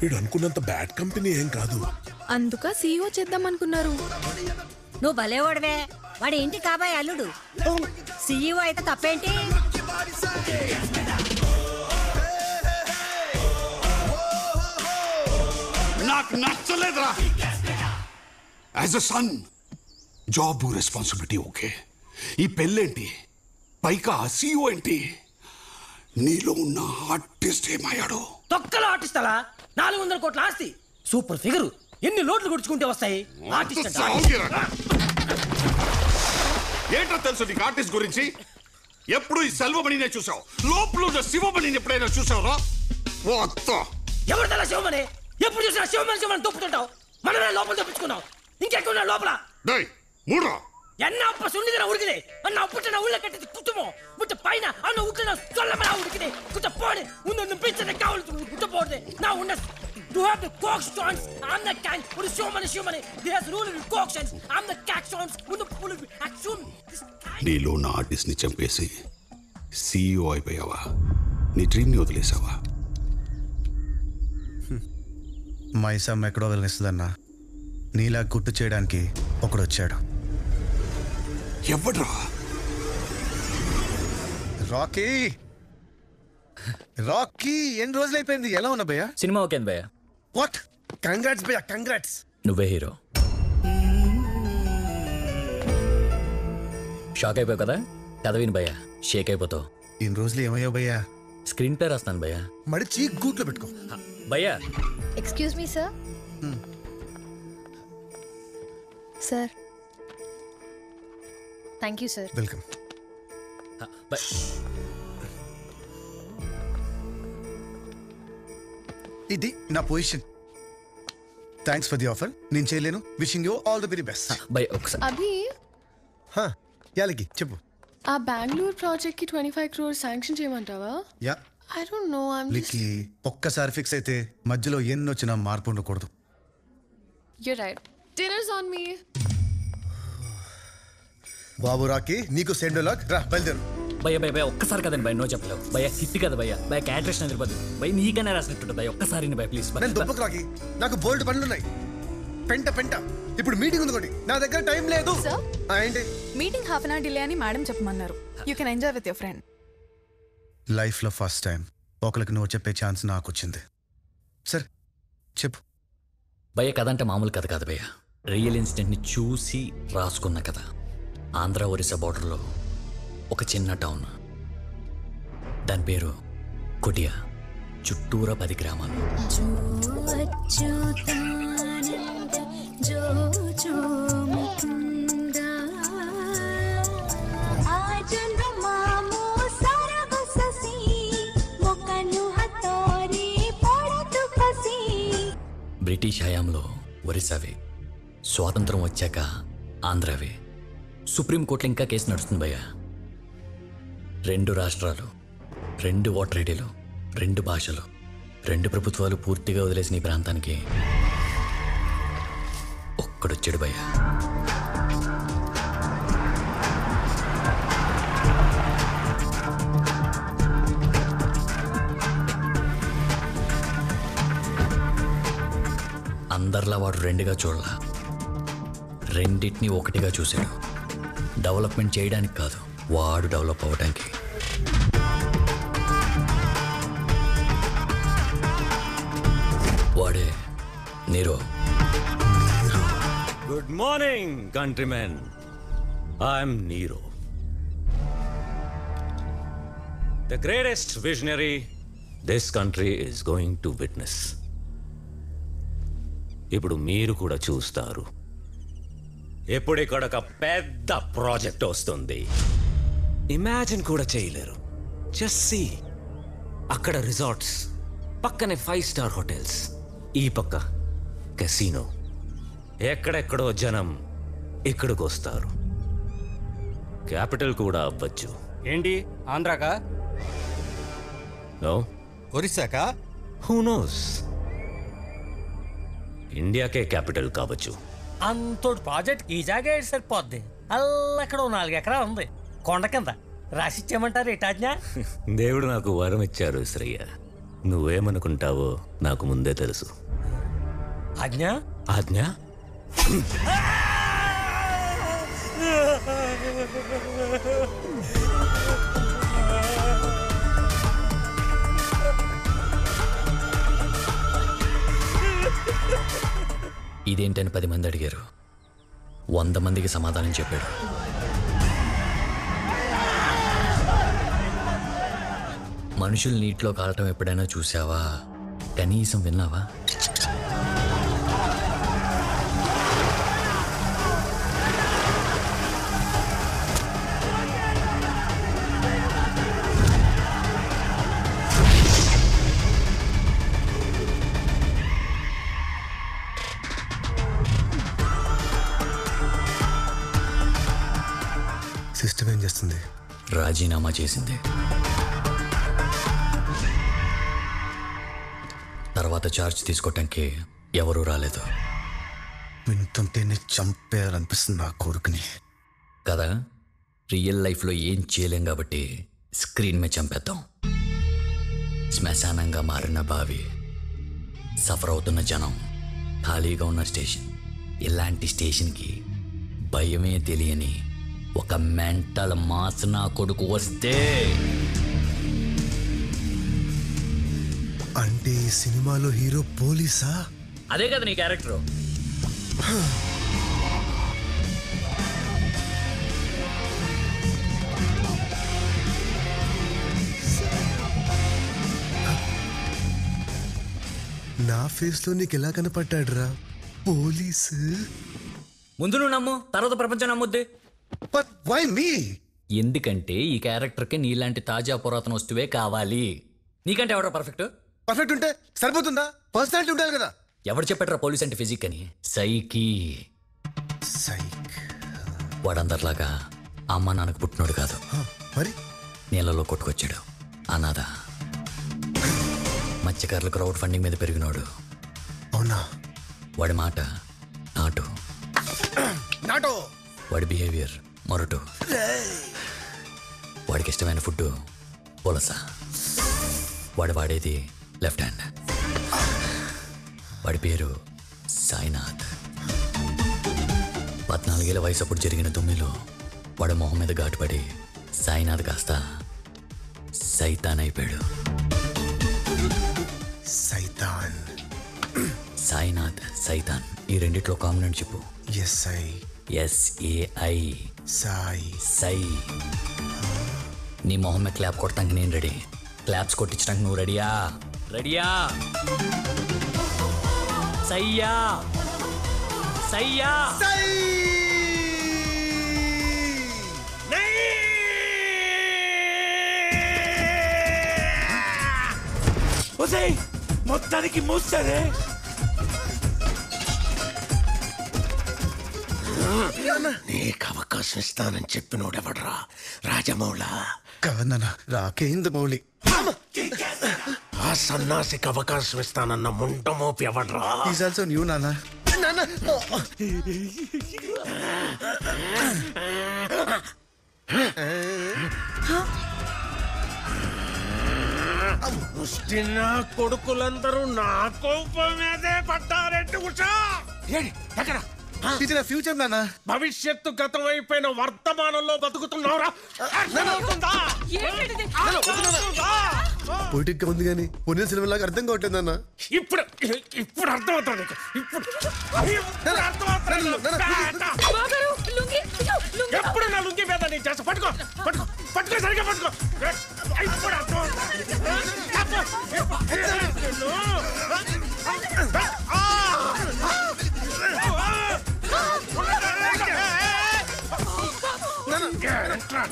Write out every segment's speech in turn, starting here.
వీడు అనుకున్నంత bad company ఏం కాదు. అందుక సీఈఓ చేద్దాం అనుకున్నారు. నువ్వు భలేవాడివే. వాడి ఇంటి కాబోయే అల్లుడు సీఈఓ అయితే తప్పేంటి? నాకు నచ్చలేదురా. As a son job responsibility okay, ఈ పెళ్ళేంటి, పైగా సీఈఓ ఏంటి? నీలో ఉన్న ఆర్టిస్ట్ ఏమయ్యాడు? తొక్కల ఆర్టిస్ట్ అలా 400 కోట్ల ఆస్తి, సూపర్ ఫిగర్, ఎన్ని లోట్లు గుడుచుకుంటే వస్తాయి. ఏంటో తెలుసు నీకు ఆర్టిస్ట్ గురించి? ఎప్పుడు ఈ సెల్వమణినే చూసావు, లోపల శివమణిని ఎప్పుడైనా చూసావురా? ఎవరు తెల్ల శివమణి? ఎప్పుడు చూసినా శివమణి శివమణి తొప్పుతుంటావు. మనమే లోపల తప్పించుకున్నావు, ఇంకెక్కున్నా లోపల మూడ్రా. என்ன அப்ப சொன்னதுனா உருக்குதே அண்ணா புட்டன உள்ள கட்டி குத்துமோ முட்ட பைனா அண்ணா உட்டன சொல்லமா உருக்குதே குத்த போடு உன்ன பிச்சன காவல் குத்த போடு நான் உன்ன you have the cock stones I'm the king for the showman there's rule in cock stones I'm the cat stones with the full action నీలో నా ఆర్టిస్ట్ ని చంపేసి సీఈఓ అయిపోయావా? నీ డ్రీమ్ ని వదిలేసావా? మైసమ్ ఎక్కడో వదిలేస్తుందన్నా. నీలా గుర్తు చేయడానికి ఒకడు వచ్చాడు. ఎవడ్రా? రాకీ. రాకీ ఎన్ని రోజులు అయిపోయింది? ఎలా ఉన్నా భయ్యా? సినిమా ఓకే భయ్యా. వాట్? కంగ్రాట్స్ భయ్యా, కంగ్రాట్స్. నువ్వే హీరో. షాక్ అయిపోయావు కదా, కథ విని భయ్యా షేక్ అయిపోతావు. ఇన్ని రోజులు ఏమయ్యావు భయ్యా? స్క్రీన్ ప్లే రాస్తాను భయ్యా. మడిచి గూట్లో పెట్టుకో భయ్యా. Excuse me sir. Sir thank you sir. Welcome. ఇది నా position. Thanks for the offer. నేను చేయలేను. Wishing you all the very best. By ఒకసారి అభి యాలకి చెప్పు. ఆ బెంగళూరు ప్రాజెక్ట్ కి 25 crores శాంక్షన్ చేయమంటావా? యా. I don't know. లిక్కి ఒక్కసారి ఫిక్స్ అయితే మధ్యలో ఎన్నొచ్చినా మార్పు ఉండకూడదు. You're right. Dinner's on me. Babu Rocky, నీకు సెండ్ లాక్. రా బయలుదేరు. భయ్యా భయ్య భయ్య ఒక్కసారి కదండి భయ, నో చెప్పలేవు భయ్య. హిట్ కదా భయ్య. భయ క్యారెక్టర్స్ తిరుపతి భయ నీకనే రాసినట్టు భయ. ఒక్కసారి భయ ప్లీజ్. నేను దుబ్బకు రాకీ, నాకు బోల్డ్ పనులున్నాయి. పెంట ఇప్పుడు మీటింగ్ ఉంది. నా దగ్గర టైం లేదు. ఏంటి meeting half an hour delay అని మేడం చెప్పమన్నారు. You can enjoy with your friend. లైఫ్లో ఫస్ట్ టైం ఒకరికి నువ్వు చెప్పే ఛాన్స్ నాకు వచ్చింది. సరే చెప్పు. భయ్య కథ అంటే మామూలు కథ కాదు భయ్య. రియల్ ఇన్సిడెంట్ని చూసి రాసుకున్న కథ. ఆంధ్ర ఒరిస్సా బార్డర్లో ఒక చిన్న టౌన్, దాని పేరు కొటియా. చుట్టూరా 10 గ్రామాలు. బ్రిటిష్ హయాంలో ఒరిస్సావే, స్వాతంత్రం వచ్చాక ఆంధ్రావే. సుప్రీంకోర్టులో ఇంకా కేసు నడుస్తుంది భయ్య. 2 రాష్ట్రాలు, 2 ఓటర్ ఐడీలు, 2 భాషలు, 2 ప్రభుత్వాలు పూర్తిగా వదిలేసిన ఈ ప్రాంతానికి ఒక్కడొచ్చాడు భయ్య. అందరిలా వాడు 2గా చూడలా, రెండింటినీ ఒకటిగా చూశాడు. డెవలప్మెంట్ చేయడానికి కాదు, వాడు డెవలప్ అవ్వడానికి. వాడే Nero. Good morning countrymen, I'm Nero, the greatest visionary this country is going to witness. ఇప్పుడు మీరు కూడా చూస్తారు. ఎప్పుడు ఇక్కడ ఒక పెద్ద ప్రాజెక్ట్ వస్తుంది, ఇమాజిన్ కూడా చేయలేరు. జస్ట్ సీ, అక్కడ రిసార్ట్స్, పక్కనే 5 star హోటల్స్, ఈ పక్క కెసినో. ఎక్కడెక్కడో జనం ఇక్కడికి వస్తారు. క్యాపిటల్ కూడా అవ్వచ్చు. ఏంటి ఆంధ్రాకా? నో. ఒరిస్సాకా? హూ నోస్, ఇండియాకే క్యాపిటల్ కావచ్చు. అంతోటి ప్రాజెక్ట్ ఈ జాగా సరిపోద్ది. అల్లక్కడ 4 ఎకరాలు ఉంది కొండ కింద. రాసిచ్చేయమంటారు ఏటాజ్ఞ? దేవుడు నాకు వరం ఇచ్చారు శ్రయ్య. నువ్వేమనుకుంటావో నాకు ముందే తెలుసు. ఆజ్ఞ ఆజ్ఞ? ఇదేంటని 10 మంది అడిగారు. 100 మందికి సమాధానం చెప్పాడు. మనుషులు నీటిలో కాలటం ఎప్పుడైనా చూసావా? కనీసం విన్నావా? సిస్టమ్ ఏం చేస్తుంది? రాజీనామా చేసింది. తర్వాత ఛార్జ్ తీసుకోవటానికి ఎవరూ రాలేదు. వింటుంటేనే చంపేయాలనిపిస్తుంది నా కొడుకుని. కదా, రియల్ లైఫ్లో ఏం చేయలేం కాబట్టి స్క్రీన్ మీద చంపేద్దాం. శ్మశానంగా మారిన బావి, సఫర్ అవుతున్న జనం, ఖాళీగా ఉన్న స్టేషన్. ఇలాంటి స్టేషన్కి భయమే తెలియని ఒక మెంటల్ మాస్ నా కొడుకు వస్తే, అంటే ఈ సినిమాలో హీరో పోలీసా? అదే కదా నీ క్యారెక్టరు. నా ఫేస్ లో నీకు ఎలా కనపడ్డాడురా పోలీసు? ముందు నువ్వు నమ్ము, తర్వాత ప్రపంచం నమ్ముద్ది. But why me? ఎందుకంటే ఈ క్యారెక్టర్కి నీలాంటి తాజా పురాతన వస్తువే కావాలి. నీకంటే ఎవడో పర్ఫెక్ట్? పర్ఫెక్ట్ ఉంటే సరిపోతుందా? పర్సనాలిటీ ఉండాలి కదా. ఎవడు చెప్పాడ్రా పోలీస్ అంటే ఫిజిక్ అని? సైకి. వాడందరిలాగా అమ్మ నాన్నకు పుట్టినోడు కాదు. మరి నీళ్ళలో కొట్టుకొచ్చాడు. అనాథ. మత్స్యకారుల క్రౌడ్ ఫండింగ్ మీద పెరిగినోడు. అవునా? వాడి మాట నాటు. నాటో. వాడి బిహేవియర్ మొరటు. వాడికి ఇష్టమైన ఫుడ్ పులస. వాడు వాడేది లెఫ్ట్ హ్యాండ్. వాడి పేరు సాయినాథ్. 14 ఏళ్ల వయసు అప్పుడు జరిగిన దుమ్మిలో వాడి మొహం మీద ఘాటుపడి సాయినాథ్ కాస్త సైతాన్ అయిపోయాడు. సైతాన్. సాయినాథ్, సైతాన్, ఈ రెండిట్లో కాంబినేషన్ చెప్పు. ఎస్ఐ. SAI. సాయి. సై. నీ మొహం మీద క్లాప్ కొట్టడానికి నేను రెడీ. క్లాప్స్ కొట్టించడానికి నువ్వు రెడీయా? రెడీయా? సయ్యా. సయ్యా. మొత్తానికి మూస్తారే. నీకు అవకాశం ఇస్తానని చెప్పినోడెవడ్రా? రాజమౌళ కాదన్నా, రాకేంద్ర మౌళి. ఆ సన్నాసికి అవకాశం ఇస్తానన్న ముంటమోపి ఎవడ్రా? ఈజ్ ఆల్సో న్యూ నాన్న. ముష్టినా కొడుకులందరూ నా కోపం మీదే పడ్డారెంటి ఉషా? ఎక్కడ ఇది నా ఫ్యూచర్ నాన్న. భవిష్యత్తు గతం అయిపోయిన వర్తమానంలో బతుకుతున్నావురా? పొయిటిక్ గా ఉంది కానీ పొన్నిన సినిమాలాగా అర్థం కావట్లేదు నాన్న. ఇప్పుడు ఇప్పుడు అర్థమవుతావు నీకు. ఇప్పుడు ఎప్పుడు నా లుంగి మీద నీ చేస్తా. పట్టుకో పట్టుకో పట్టుకో, సరిగ్గా పట్టుకో. ఇప్పుడు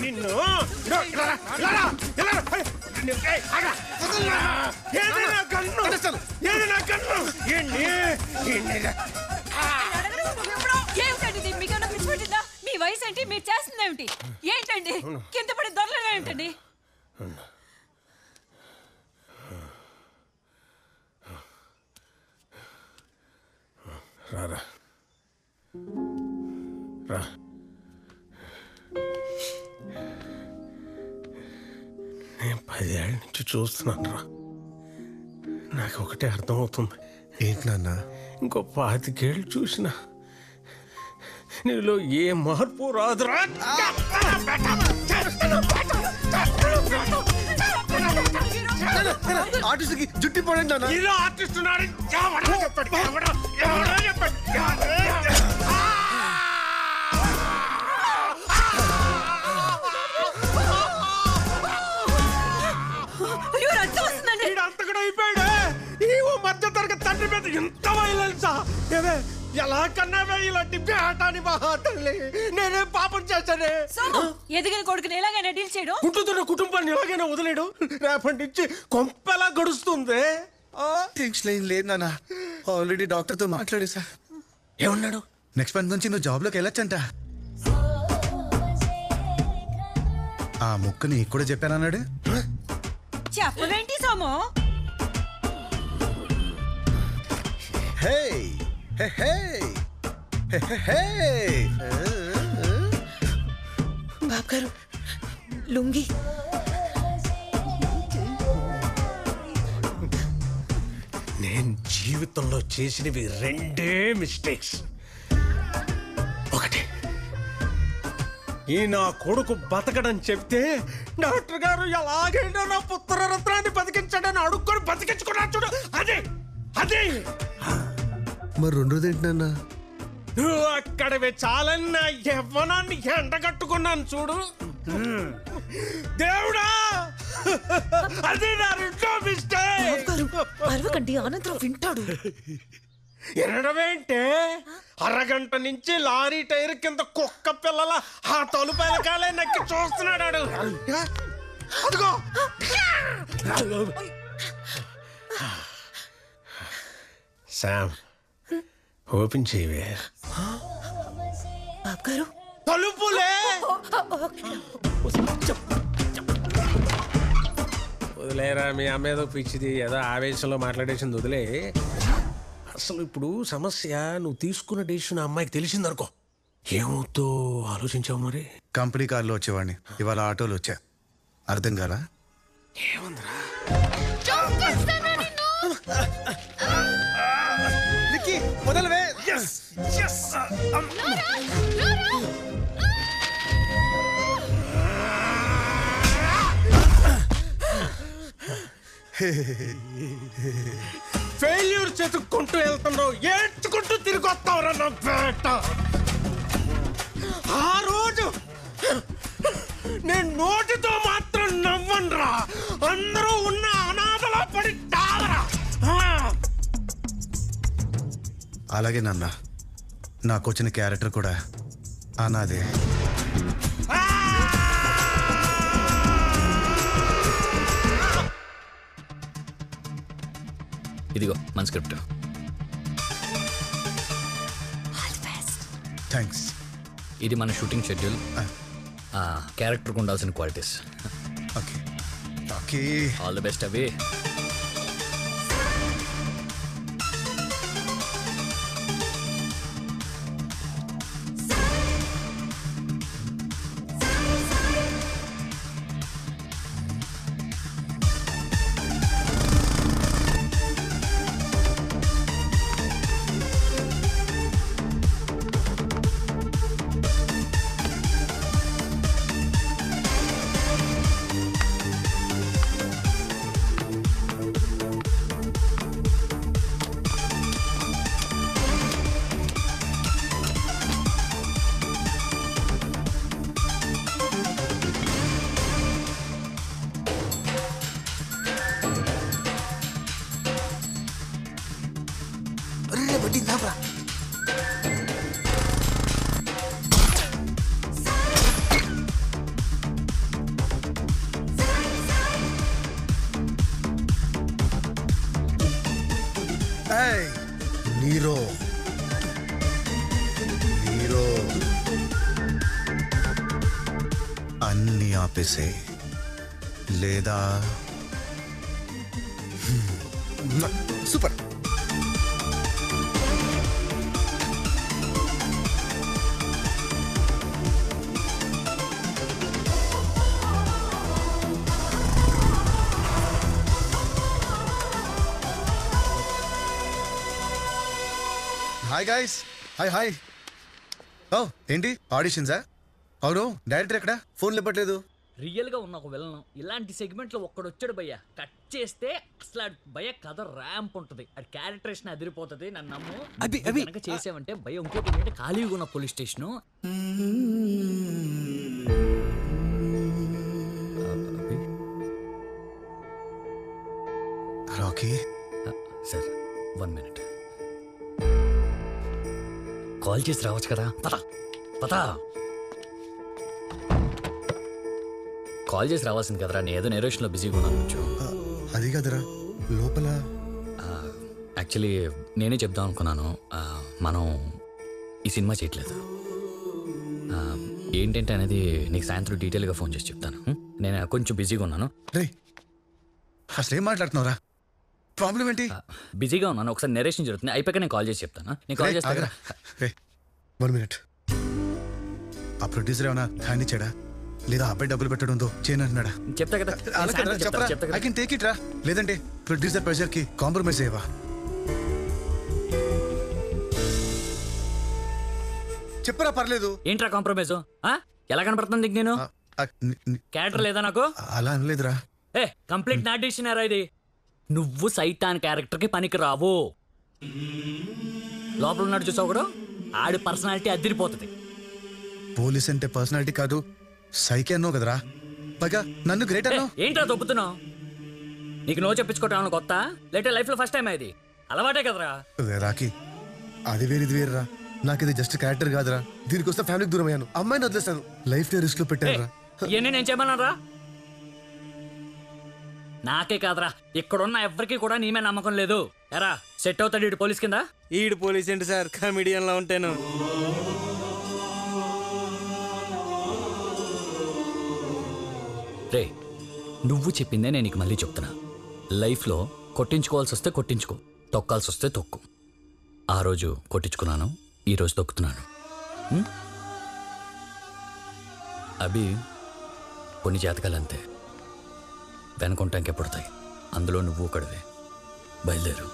నిన్ను ఏమిటండి మీకన్నా పిచ్చి పట్టిందా? మీ వయసు ఏంటి? మీరు చేస్తుంది ఏమిటి? ఏంటండి కింద పడి దొరలగా ఏంటండి? రారా రా. నేను 10 ఏళ్ళ నుంచి చూస్తున్నాను రా. నాకు ఒకటే అర్థమవుతుంది. ఏంటి నాన్న? ఇంకో 25 ఏళ్ళు చూసినా నీలో ఏ మార్పు రాదురా. ఆర్టిస్ట్కి జుట్టి పోడండి నాన్న. ఇలా ఆర్టిస్ట్ ఉన్నాడు. ఎవడో చెప్పండి, ఎవడో చెప్పండి. అంతకడ అయిపోయాడు. ఈ మధ్య తరగతి తండ్రి మీద ఇంత వైలెన్సా? ఏమే ఎలా కన్నావే ఇలాంటి బేటాని మహాతల్లి? నేనే పాపం చేశానే. ఎదిగిన కొడుకుని ఎలాగైనా డీల్ చేయడం, ఉంటున్న కుటుంబాన్ని ఎలాగైనా వదిలేడు. రేపటి నుంచి కొంపెలా గడుస్తుంది. టెన్షన్ ఏం లేదు నాన్న. ఆల్రెడీ డాక్టర్తో మాట్లాడేసా. ఏమన్నాడు? నెక్స్ట్ మంత్ నుంచి నువ్వు జాబ్లోకి వెళ్ళొచ్చంట. ఆ ముక్క నీకు కూడా చెప్పానన్నాడు. చెప్పవేంటి సోము? హే హే హే హే బాబు గారు లుంగి. నేను జీవితంలో చేసినవి 2 మిస్టేక్స్. ఒకటి, ఈ నా కొడుకు బతకడని చెప్తే డాక్టర్ గారు ఎలాగైనా నా పుత్రరత్నాన్ని బతికించాడని అడుక్కొని బతికించుకున్నా చూడు. అదే అదే మరి రెండోది ఏంటి నాన్న? నువ్వు అక్కడవే చాలన్న యవ్వనాన్ని ఎండగట్టుకున్నాను చూడు. దేవుడా, అది నా రెండో మిస్టేక్. అరవకండి, అనంతరం వింటాడు. ఎనడమేంటే అరగంట నుంచి లారీ టైర్ కింద కుక్క పిల్లల ఆ తలుపైన కాలే నక్కి చూస్తున్నాడు. అదిగో శామ్, ఓపెన్ చేయవే. బాబు గారు తలుపులే. వదిలేరా, మీ అమ్మ ఏదో పిచ్చిది, ఏదో ఆవేశంలో మాట్లాడేసింది, వదిలే. అసలు ఇప్పుడు సమస్య, నువ్వు తీసుకున్న డెసిషన్ అమ్మాయికి తెలిసిందనుకో, ఏమవుతో ఆలోచించావు? మరి కంపెనీ కార్లో వచ్చేవాడిని, ఇవాళ ఆటోలో వచ్చా. అర్థం కాలా? ఏముందిరా? మొదలువే. ఫెయిల్యూర్ చెతుక్కుంటూ వెళ్తున్నావు, ఏడ్చుకుంటూ తిరిగి వస్తావురా నా పేట. ఆ రోజు నేను నోటితో మాత్రం నవ్వనురా, అందరూ ఉన్న అనాథలా పడి తావరా. అలాగే నాన్న, నాకు వచ్చిన క్యారెక్టర్ కూడా అనాదే. ఇదిగో మన స్క్రిప్ట్. థ్యాంక్స్. ఇది మన షూటింగ్ షెడ్యూల్, క్యారెక్టర్కి ఉండాల్సిన qualities. Okay okay, all the best అవి. నీరో నీరో అన్ని ఆపేసే, లేదా సూపర్. Hi guys. హాయ్. ఓ ఏంటి ఆడిషన్సా? అవును, డైరెక్టర్ ఎక్కడ? ఫోన్ లేపట్లేదు. రియల్ గా ఉన్న ఒక విలన్ ఇలాంటి సెగ్మెంట్ లో ఒక్కడొచ్చాడు భయ్య. కట్ చేస్తే అసలు భయ్య కథ ర్యాంప్ ఉంటుంది, అది క్యారెక్టరేషన్ అదిరిపోతుంది. నన్ను నమ్ము. అవి కనుక చేసావంటే భయ్య ఇంకోటి ఏంటంటే ఖాళీగా ఉన్న police station. Rocky sir 1 minute. Call చేసి రావచ్చు కదా. పదా కాల్ చేసి రావాల్సింది కదరా. నేను ఏదో నేరేషన్లో బిజీగా ఉన్నాను కొంచెం. అది కదరా లోపల. యాక్చువల్లీ నేనే చెప్దాం అనుకున్నాను, మనం ఈ సినిమా చేయట్లేదు. ఏంటంటే అనేది నీకు సాయంత్రం డీటెయిల్గా ఫోన్ చేసి చెప్తాను. నేను కొంచెం బిజీగా ఉన్నాను. రే అసలు ఏం మాట్లాడుతున్నావురా? ప్రాబ్లం ఏంటి? బిజీగా ఉన్నాను, ఒకసారి నెరేషన్ జరుగుతుంది, అయిపోయాక నేను కాల్ చేసి చెప్తాను. నేను కాల్ చేస్తాను. 1 minute. ఆ ప్రొడ్యూసర్ ఏమన్నా హ్యాండ్ ఇచ్చాడా లేదా అబ్బాయి డబ్బులు పెట్టడంతో చేయనంటున్నాడా? చెప్తా కదా. చెప్పరా, ఐ కెన్ టేక్ ఇట్ రా. లేదంటే ప్రొడ్యూసర్ ప్రెషర్ కి కాంప్రమైజ్ అయ్యవా? చెప్పరా, పర్లేదు. ఏంట్రా కాంప్రమైజ్? ఎలా కనపడుతుంది నీకు? నేను క్యారెక్టర్ లేదా నాకు? అలా అనలేదురా. కంప్లీట్ నా డిక్షనరీ ఇది. నువ్వు సైతాన్ క్యారెక్టర్ కి పనికి రావు. లోపల ఉన్నాడు చూసావు కూడా, ఆడి పర్సనాలిటీ అదిరిపోతుంది. పోలీస్ అంటే పర్సనాలిటీ కాదు, సైకి అన్నావు కదరా. పైగా నన్ను గ్రేట్ అన్నావు. ఏంట్రా దొబ్బుతున్నావు? నీకు నో చెప్పించుకోవటం కొత్త? లేటే లైఫ్ లో ఫస్ట్ టైం ఇది అలవాటే కదరా. రాకి అది వేరు ఇది వేరురా. నాకు ఇది జస్ట్ క్యారెక్టర్ కాదురా. దీనికోసం ఫ్యామిలీకి దూరం అయ్యాను, అమ్మాయిని వదిలేస్తాను, లైఫ్ ని రిస్క్ లో పెట్టాను రా. ఇవన్నీ నేను చేయమన్నారా? నాకే కాదురా, ఇక్కడున్న ఎవరికి కూడా నీ మీద నమ్మకం లేదు. ఎరా సెట్ అవుతాడు ఈడు పోలీస్ కింద? ఈడు పోలీస్ ఏంటి సార్, కమిడియన్ లా ఉంటాను. రే నువ్వు చెప్పిందే నేను నీకు మళ్ళీ చెప్తున్నా. లైఫ్లో కొట్టించుకోవాల్సి వస్తే కొట్టించుకో, తొక్కాల్సి వస్తే తొక్కు. ఆ రోజు కొట్టించుకున్నాను, ఈరోజు తొక్కుతున్నాను. అవి కొన్ని జాతకాలు అంతే, వెనకుంటాకే పుడతాయి. అందులో నువ్వు ఒకడివే. బయలుదేరు.